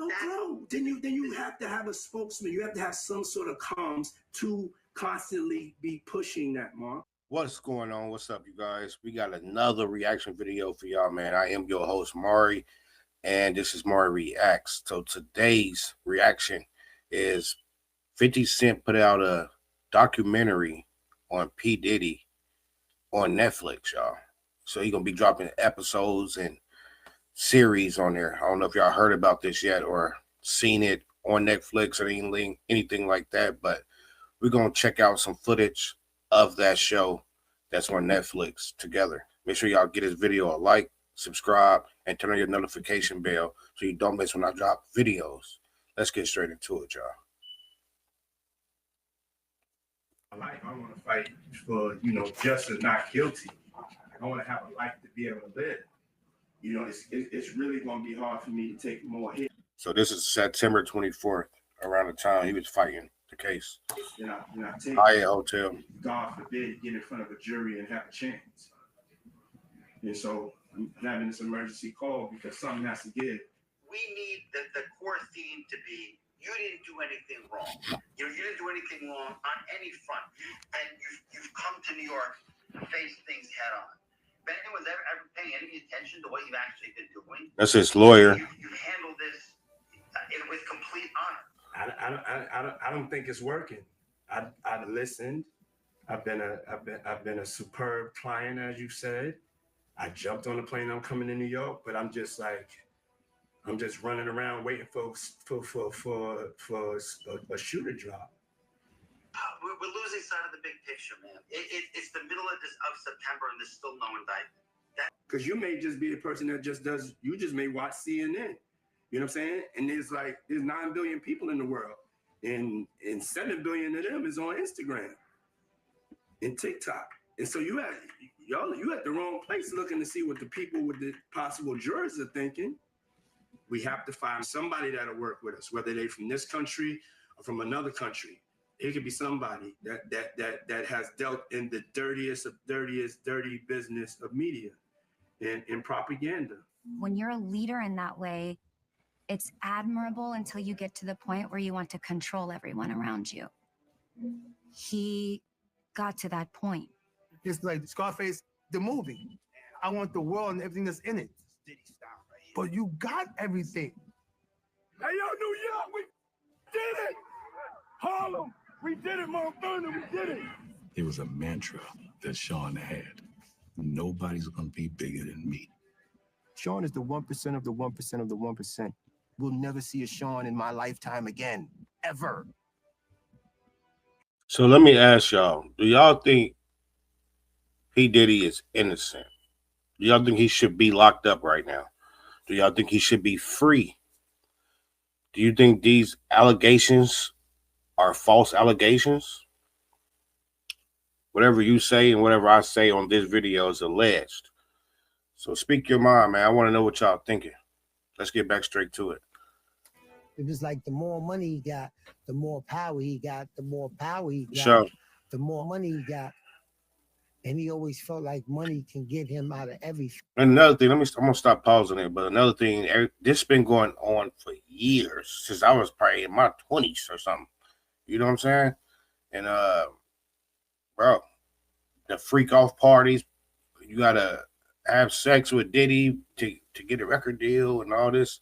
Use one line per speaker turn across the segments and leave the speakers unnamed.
grow. Then you have to have a spokesman. You have to have some sort of comms to constantly be pushing that, Mark.
What's going on? What's up, you guys? We got another reaction video for y'all, man. I am your host, Mari, and this is Mari Reacts. So today's reaction is 50 Cent put out a documentary on P. Diddy on Netflix, y'all. So he's going to be dropping episodes and series on there. I don't know if y'all heard about this yet or seen it on Netflix or anything like that, but we're going to check out some footage of that show that's on Netflix together. Make sure y'all get this video a like, subscribe, and turn on your notification bell so you don't miss when I drop videos. Let's get straight into it, y'all.
I want to fight for, justice, not guilty. I want to have a life to be able to live. It's really going to be hard for me to take more hits.
So this is September 24th, around the time he was fighting the case. Hyatt Hotel.
God forbid, get in front of a jury and have a chance. And so I'm having this emergency call because something has to give.
We need the core theme to be, you didn't do anything wrong. You didn't do anything wrong on any front. And you've come to New York to face things head on. If anyone's ever paying any attention to what you've actually been doing,
that's his lawyer.
You've handled this with complete honor.
I don't think it's working. I've listened. I've been a superb client, as you said. I jumped on the plane. I'm coming to New York, but I'm just running around waiting for a shoe to drop.
We're losing sight of the big picture, man. It's the middle of September and there's still no indictment.
Because you may just be a person that you just may watch CNN. You know what I'm saying? And there's 9 billion people in the world. And 7 billion of them is on Instagram and TikTok. And so you at the wrong place looking to see what the people with the possible jurors are thinking. We have to find somebody that'll work with us, whether they're from this country or from another country. It could be somebody that has dealt in the dirtiest dirty business of media and propaganda.
When you're a leader in that way, it's admirable until you get to the point where you want to control everyone around you. He got to that point.
It's like Scarface, the movie. I want the world and everything that's in it.
Diddy style right here.
But you got everything. Hey, yo, New York, we did it! Harlem, we did it, Mount Vernon, we did it!
It was a mantra that Sean had. Nobody's gonna be bigger than me.
Sean is the 1% of the 1% of the 1%. We'll never see a Sean in my lifetime again, ever.
So let me ask y'all, do y'all think P. Diddy is innocent? Do y'all think he should be locked up right now? Do y'all think he should be free? Do you think these allegations are false allegations? Whatever you say and whatever I say on this video is alleged. So speak your mind, man. I want to know what y'all thinking. Let's get back straight to it.
It was like the more money he got, the more power he got, the more power he got,
Sure.
The more money he got. And he always felt like money can get him out of everything.
Another thing, I'm gonna stop pausing it, but another thing, this been going on for years, since I was probably in my 20s or something. You know what I'm saying? And bro, the freak off parties, you gotta have sex with Diddy to get a record deal and all this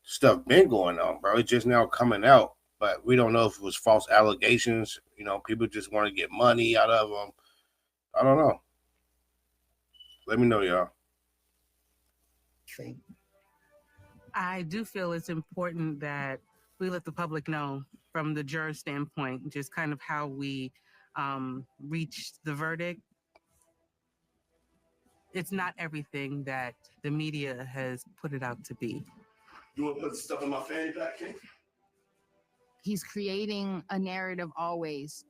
stuff been going on, bro. It's just now coming out, but we don't know if it was false allegations. People just want to get money out of them. I don't know. Let me know, y'all.
I do feel it's important that we let the public know from the juror standpoint, just kind of how we reached the verdict. It's not everything that the media has put it out to be.
You want to put the stuff in my fanny pack, King?
He's creating a narrative always.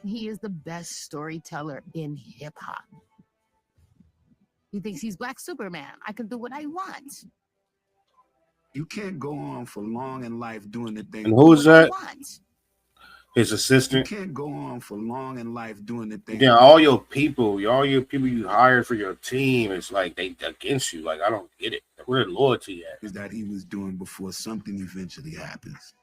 He is the best storyteller in hip hop. He thinks he's Black Superman. I can do what I want.
You can't go on for long in life doing the thing.
And who's that? His assistant.
You can't go on for long in life doing the thing.
Yeah, all your people you hired for your team, it's like they against you. Like, I don't get it. The Where the loyalty at?
is that he was doing before something eventually happens.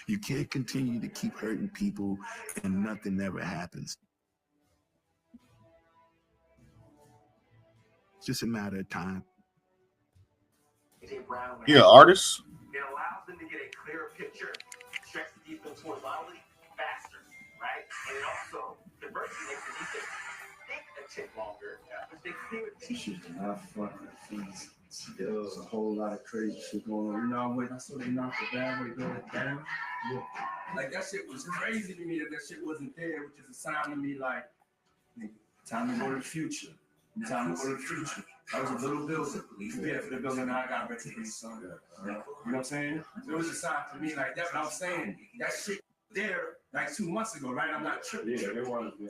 You can't continue to keep hurting people and nothing ever happens. It's just a matter of time.
You an artist?
It allows them to get a clearer picture, stretch the defense horizontally faster, right? And it also, diversity makes the defense think a tick longer, but they clear it.
She's not fun. There's a whole lot of crazy shit going on. You know, when I saw they knocked the bad way going down,
Yeah. Like that shit was crazy to me that shit wasn't there, which is a sign to me like, nigga, time to go to the future. Time to go to the future. That was a little building. You prepare for the building, now I got ready for the son. You know what I'm saying? So it was a sign to me like that. But I'm saying that shit there like 2 months ago, right? I'm not tripping.
yeah, they wanted to.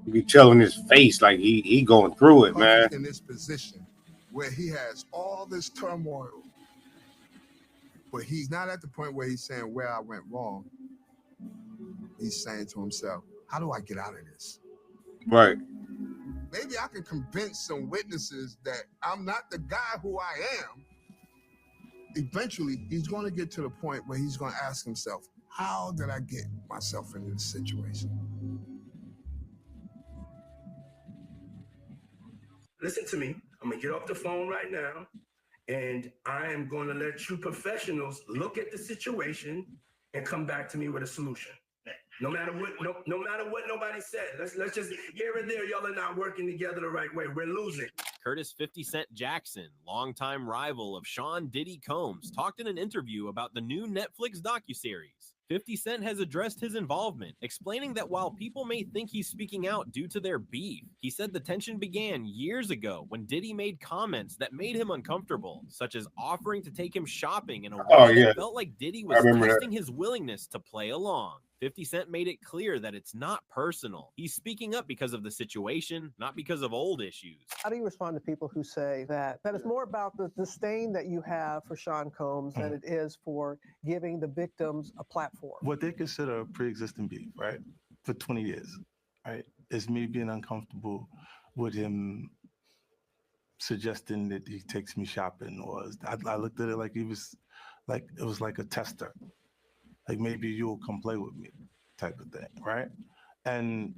You be telling his face like he going through it, man.
In this position where he has all this turmoil, but he's not at the point where he's saying where I went wrong. He's saying to himself, how do I get out of this?
Right.
Maybe I can convince some witnesses that I'm not the guy who I am. Eventually, he's going to get to the point where he's going to ask himself, how did I get myself into this situation?
Listen to me. I'm going to get off the phone right now, and I am going to let you professionals look at the situation and come back to me with a solution. No matter what, no matter what nobody said. Let's just here and there, y'all are not working together the right way. We're losing.
Curtis 50 Cent Jackson, longtime rival of Sean Diddy Combs, talked in an interview about the new Netflix docuseries. 50 Cent has addressed his involvement, explaining that while people may think he's speaking out due to their beef, he said the tension began years ago when Diddy made comments that made him uncomfortable, such as offering to take him shopping in a way that felt like Diddy was testing his willingness to play along. 50 Cent made it clear that it's not personal. He's speaking up because of the situation, not because of old issues.
How do you respond to people who say that it's more about the disdain that you have for Sean Combs than it is for giving the victims a platform?
What they consider a pre-existing beef, right? For 20 years, right? Is me being uncomfortable with him suggesting that he takes me shopping, or I looked at it like he was, like it was like a tester. Like maybe you'll come play with me type of thing, right? And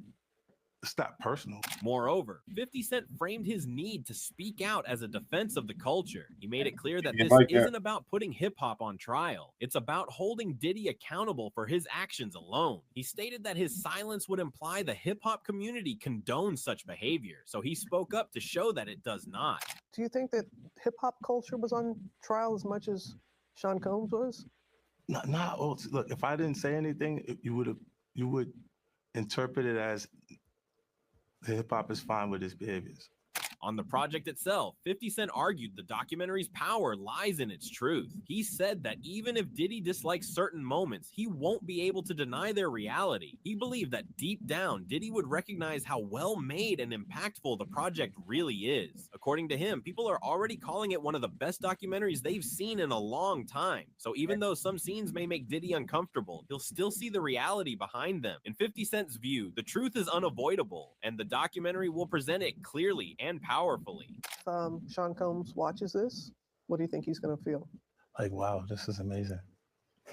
it's not personal.
Moreover, 50 Cent framed his need to speak out as a defense of the culture. He made it clear that this isn't about putting hip-hop on trial. It's about holding Diddy accountable for his actions alone. He stated that his silence would imply the hip-hop community condones such behavior, so he spoke up to show that it does not.
Do you think that hip-hop culture was on trial as much as Sean Combs was?
Look, if I didn't say anything, you would interpret it as the hip hop is fine with his behaviors.
On the project itself, 50 Cent argued the documentary's power lies in its truth. He said that even if Diddy dislikes certain moments, he won't be able to deny their reality. He believed that deep down, Diddy would recognize how well-made and impactful the project really is. According to him, people are already calling it one of the best documentaries they've seen in a long time. So even though some scenes may make Diddy uncomfortable, he'll still see the reality behind them. In 50 Cent's view, the truth is unavoidable, and the documentary will present it clearly and powerfully.
If Sean Combs watches this, what do you think he's going to feel?
Like, wow, this is amazing.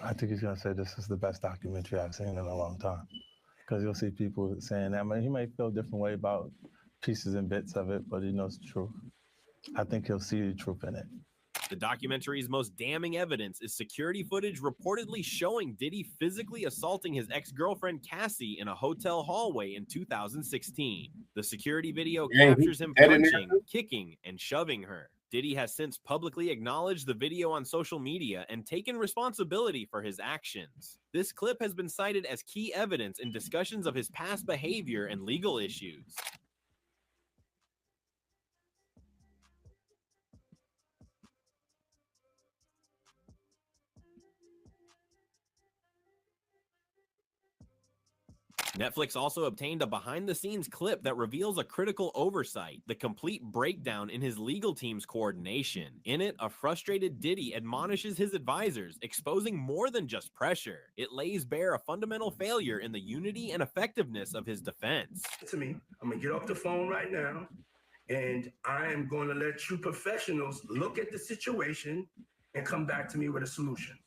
I think he's going to say this is the best documentary I've seen in a long time. Because you'll see people saying that. I mean, he may feel a different way about pieces and bits of it, but he knows the truth. I think he'll see the truth in it.
The documentary's most damning evidence is security footage reportedly showing Diddy physically assaulting his ex-girlfriend Cassie in a hotel hallway in 2016. The security video captures him punching, kicking, and shoving her. Diddy has since publicly acknowledged the video on social media and taken responsibility for his actions. This clip has been cited as key evidence in discussions of his past behavior and legal issues. Netflix also obtained a behind-the-scenes clip that reveals a critical oversight, the complete breakdown in his legal team's coordination. In it, a frustrated Diddy admonishes his advisors, exposing more than just pressure. It lays bare a fundamental failure in the unity and effectiveness of his defense.
To me, I'm I'm gonna get off the phone right now, and I am going to let you professionals look at the situation and come back to me with a solution.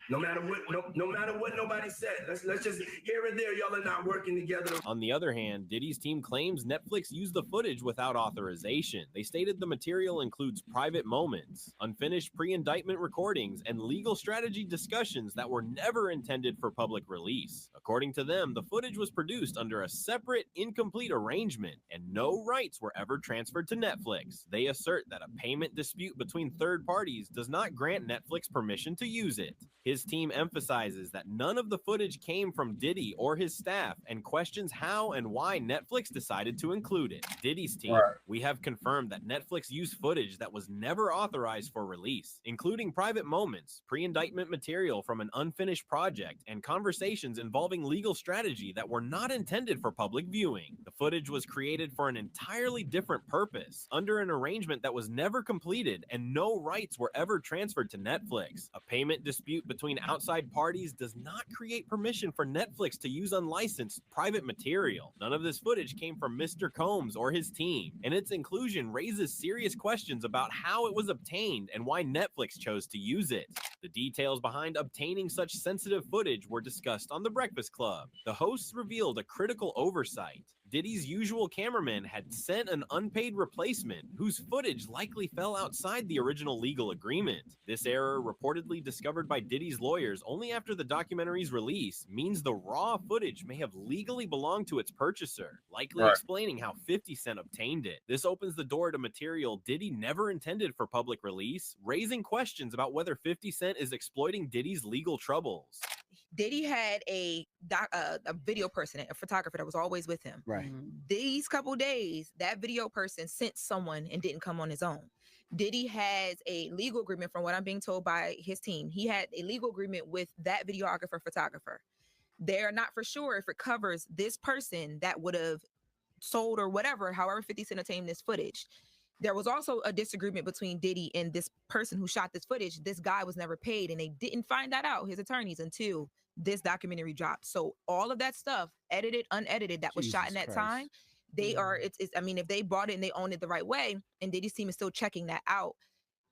No matter what, no matter what nobody said. Let's just here and there, y'all are not working together.
On the other hand, Diddy's team claims Netflix used the footage without authorization. They stated the material includes private moments, unfinished pre-indictment recordings, and legal strategy discussions that were never intended for public release. According to them, the footage was produced under a separate, incomplete arrangement, and no rights were ever transferred to Netflix. They assert that a payment dispute between third parties does not grant Netflix permission to use it. His team emphasizes that none of the footage came from Diddy or his staff and questions how and why Netflix decided to include it. Diddy's team, we have confirmed that Netflix used footage that was never authorized for release, including private moments, pre-indictment material from an unfinished project, and conversations involving legal strategy that were not intended for public viewing. The footage was created for an entirely different purpose, under an arrangement that was never completed, and no rights were ever transferred to Netflix. A payment dispute between outside parties does not create permission for Netflix to use unlicensed private material. None of this footage came from Mr. Combs or his team, and its inclusion raises serious questions about how it was obtained and why Netflix chose to use it. The details behind obtaining such sensitive footage were discussed on The Breakfast Club. The hosts revealed a critical oversight. Diddy's usual cameraman had sent an unpaid replacement whose footage likely fell outside the original legal agreement. This error, reportedly discovered by Diddy's lawyers only after the documentary's release, means the raw footage may have legally belonged to its purchaser, likely explaining how 50 Cent obtained it. This opens the door to material Diddy never intended for public release, raising questions about whether 50 Cent is exploiting Diddy's legal troubles.
Diddy had a video person, a photographer that was always with him.
Right.
These couple days, that video person sent someone and didn't come on his own. Diddy has a legal agreement, from what I'm being told by his team. He had a legal agreement with that videographer, photographer. They're not for sure if it covers this person that would have sold or whatever, however 50 Cent obtained this footage. There was also a disagreement between Diddy and this person who shot this footage. This guy was never paid, and they didn't find that out, his attorneys, until this documentary dropped. So all of that stuff, edited, unedited, that was shot in that time, they are, it's I mean, if they bought it and they owned it the right way, and Diddy's team is still checking that out,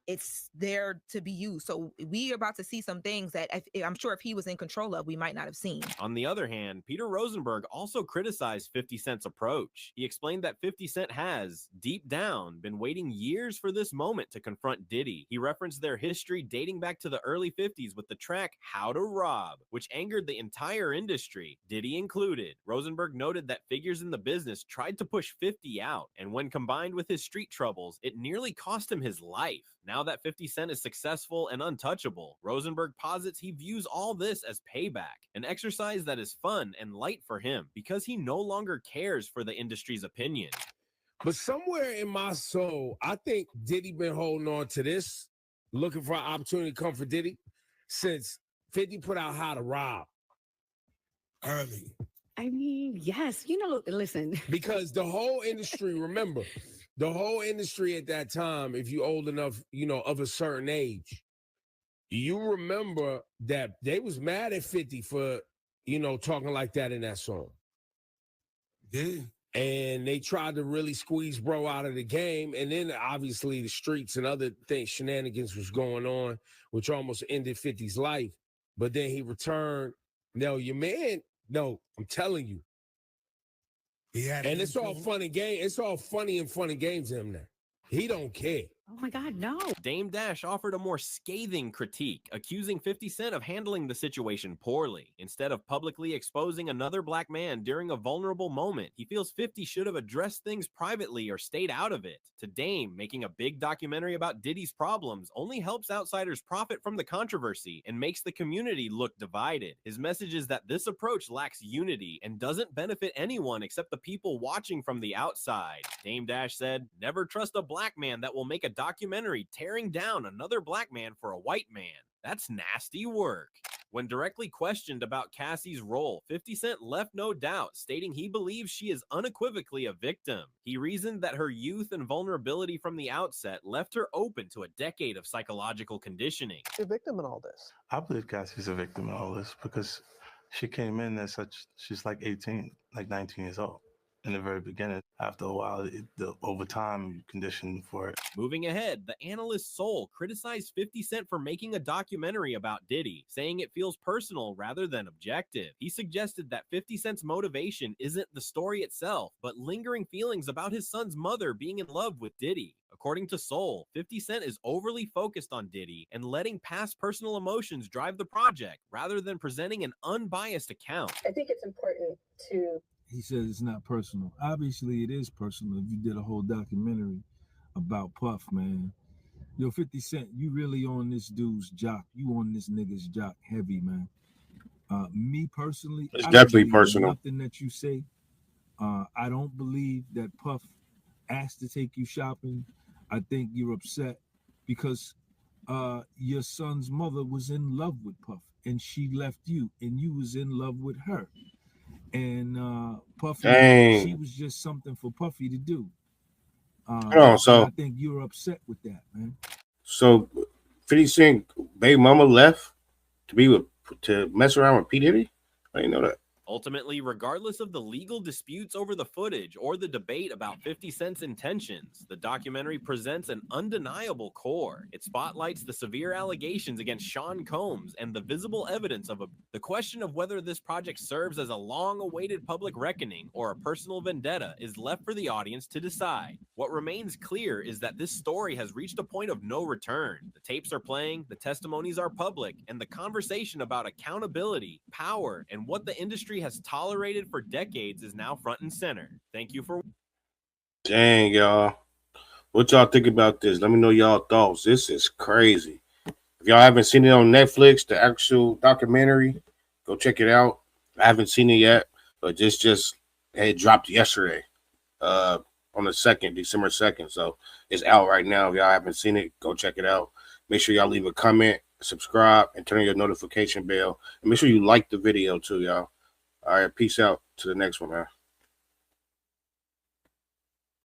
it's there to be used. So we are about to see some things that I'm sure if he was in control of, we might not have seen.
On the other hand, Peter Rosenberg also criticized 50 Cent's approach. He explained that 50 Cent has, deep down, been waiting years for this moment to confront Diddy. He referenced their history dating back to the early 50s with the track How to Rob, which angered the entire industry, Diddy included. Rosenberg noted that figures in the business tried to push 50 out, and when combined with his street troubles, it nearly cost him his life. Now that 50 Cent is successful and untouchable, Rosenberg posits he views all this as payback, an exercise that is fun and light for him because he no longer cares for the industry's opinion.
But somewhere in my soul, I think Diddy been holding on to this, looking for an opportunity to come for Diddy, since 50 put out How to Rob early.
I mean, yes, listen.
Because the whole industry, remember, the whole industry at that time, if you old enough, of a certain age, you remember that they was mad at 50 for, talking like that in that song.
Yeah.
And they tried to really squeeze bro out of the game. And then obviously the streets and other things, shenanigans was going on, which almost ended 50's life. But then he returned. No, your man, no, I'm telling you. And it's all fun and game. It's all funny and fun and games to him now. He don't care.
Oh my God, no.
Dame Dash offered a more scathing critique, accusing 50 Cent of handling the situation poorly. Instead of publicly exposing another black man during a vulnerable moment, he feels 50 should have addressed things privately or stayed out of it. To Dame, making a big documentary about Diddy's problems only helps outsiders profit from the controversy and makes the community look divided. His message is that this approach lacks unity and doesn't benefit anyone except the people watching from the outside. Dame Dash said, "Never trust a black man that will make a documentary tearing down another black man for a white man. That's nasty work." When directly questioned about Cassie's role, 50 Cent left no doubt, stating he believes she is unequivocally a victim. He reasoned that her youth and vulnerability from the outset left her open to a decade of psychological conditioning.
A victim in all this.
I believe Cassie's a victim in all this because she came in as she's like 18, like 19 years old. in the very beginning. After a while, over time, you condition for it.
Moving ahead, the analyst Soul criticized 50 Cent for making a documentary about Diddy, saying it feels personal rather than objective. He suggested that 50 Cent's motivation isn't the story itself, but lingering feelings about his son's mother being in love with Diddy. According to Soul, 50 Cent is overly focused on Diddy and letting past personal emotions drive the project rather than presenting an unbiased account.
I think it's important to...
He says it's not personal. Obviously, it is personal if you did a whole documentary about Puff, man. Yo, 50 Cent, you really on this dude's jock. You on this nigga's jock heavy, man. Me personally,
it's
I
definitely
don't
personal.
Nothing that you say. I don't believe that Puff asked to take you shopping. I think you're upset because your son's mother was in love with Puff and she left you and you was in love with her. And Puffy, she was just something for Puffy to do.
So
I think you're upset with that, man.
So 50 Cent baby mama left to mess around with P. Diddy? I didn't know that.
Ultimately, regardless of the legal disputes over the footage or the debate about 50 Cent's intentions, the documentary presents an undeniable core. It spotlights the severe allegations against Sean Combs and the visible evidence of the question of whether this project serves as a long-awaited public reckoning or a personal vendetta is left for the audience to decide. What remains clear is that this story has reached a point of no return. The tapes are playing, the testimonies are public, and the conversation about accountability, power, and what the industry has tolerated for decades is now front and center. Thank you for...
Dang, y'all. What y'all think about this? Let me know y'all thoughts. This is crazy. If y'all haven't seen it on Netflix, the actual documentary, go check it out. I haven't seen it yet, but it dropped yesterday on the 2nd, December 2nd. So it's out right now. If y'all haven't seen it, go check it out. Make sure y'all leave a comment, subscribe, and turn on your notification bell. And make sure you like the video too, y'all. All right, peace out to the next one, man.